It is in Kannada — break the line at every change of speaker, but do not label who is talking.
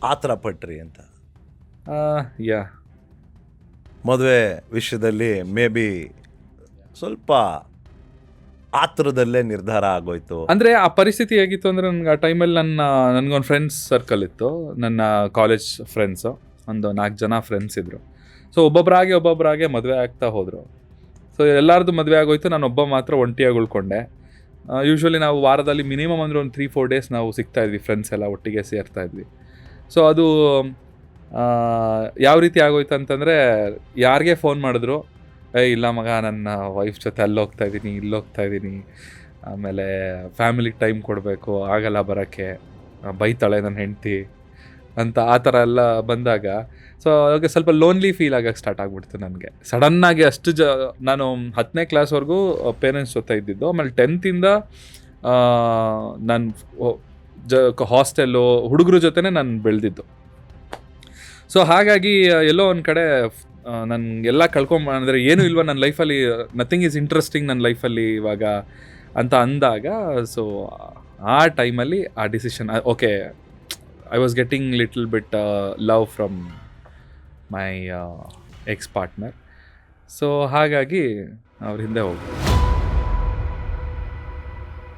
ಆ ಥರ ಪಟ್ರಿ ಅಂತ?
ಯಾ
ಮದುವೆ ವಿಷಯದಲ್ಲಿ ಮೇ ಬಿ ಸ್ವಲ್ಪ ಆತುರದಲ್ಲೇ ನಿರ್ಧಾರ ಆಗೋಯ್ತು.
ಅಂದರೆ ಆ ಪರಿಸ್ಥಿತಿ ಹೇಗಿತ್ತು ಅಂದರೆ, ನನಗೆ ಆ ಟೈಮಲ್ಲಿ ನನಗೊಂದು ಫ್ರೆಂಡ್ಸ್ ಸರ್ಕಲ್ ಇತ್ತು, ನನ್ನ ಕಾಲೇಜ್ ಫ್ರೆಂಡ್ಸು ಒಂದು 4 ಜನ ಫ್ರೆಂಡ್ಸ್ ಇದ್ದರು. ಸೊ ಒಬ್ಬೊಬ್ಬರಾಗೆ ಮದುವೆ ಆಗ್ತಾ ಹೋದರು. ಸೊ ಎಲ್ಲರದ್ದು ಮದುವೆ ಆಗೋಯ್ತು, ನಾನೊಬ್ಬ ಮಾತ್ರ ಒಂಟಿಯಾಗಿ ಉಳ್ಕೊಂಡೆ. ಯೂಶ್ವಲಿ ನಾವು ವಾರದಲ್ಲಿ ಮಿನಿಮಮ್ ಅಂದರೆ ಒಂದು 3-4 ಡೇಸ್ ನಾವು ಸಿಗ್ತಾಯಿದ್ವಿ, ಫ್ರೆಂಡ್ಸ್ ಎಲ್ಲ ಒಟ್ಟಿಗೆ ಸೇರ್ತಾಯಿದ್ವಿ. ಸೊ ಅದು ಯಾವ ರೀತಿ ಆಗೋಯ್ತು ಅಂತಂದರೆ, ಯಾರಿಗೆ ಫೋನ್ ಮಾಡಿದ್ರು, ಇಲ್ಲ ಮಗ ನನ್ನ ವೈಫ್ ಜೊತೆ ಅಲ್ಲಿ ಹೋಗ್ತಾಯಿದ್ದೀನಿ, ಇಲ್ಲಿ ಹೋಗ್ತಾಯಿದ್ದೀನಿ, ಆಮೇಲೆ ಫ್ಯಾಮಿಲಿಗೆ ಟೈಮ್ ಕೊಡಬೇಕು, ಆಗಲ್ಲ ಬರೋಕ್ಕೆ, ಬೈತಾಳೆ ನನ್ನ ಹೆಂಡತಿ ಅಂತ ಆ ಥರ ಎಲ್ಲ ಬಂದಾಗ, ಸೊ ಅವಾಗ ಸ್ವಲ್ಪ ಲೋನ್ಲಿ ಫೀಲ್ ಆಗೋಕ್ಕೆ ಸ್ಟಾರ್ಟ್ ಆಗಿಬಿಡ್ತು ನನಗೆ. ಸಡನ್ನಾಗಿ ನಾನು 10ನೇ ಕ್ಲಾಸ್ವರೆಗೂ ಪೇರೆಂಟ್ಸ್ ಜೊತೆ ಇದ್ದಿದ್ದು. ಆಮೇಲೆ 10th ನಾನು ಹಾಸ್ಟೆಲ್ಲು ಹುಡುಗರ ಜೊತೆನೇ ನಾನು ಬೆಳೆದಿದ್ದು. ಸೊ ಹಾಗಾಗಿ ಎಲ್ಲೋ ಒಂದು ಕಡೆ ನನಗೆಲ್ಲ ಅಂದರೆ ಏನೂ ಇಲ್ವ ನನ್ನ ಲೈಫಲ್ಲಿ, ನಥಿಂಗ್ ಈಸ್ ಇಂಟ್ರೆಸ್ಟಿಂಗ್ ನನ್ನ ಲೈಫಲ್ಲಿ ಇವಾಗ ಅಂತ ಅಂದಾಗ, ಸೊ ಆ ಟೈಮಲ್ಲಿ ಆ decision, okay, I was getting little bit love from my X partner. So ಹಾಗಾಗಿ ಅವ್ರ ಹಿಂದೆ ಹೋಗಿ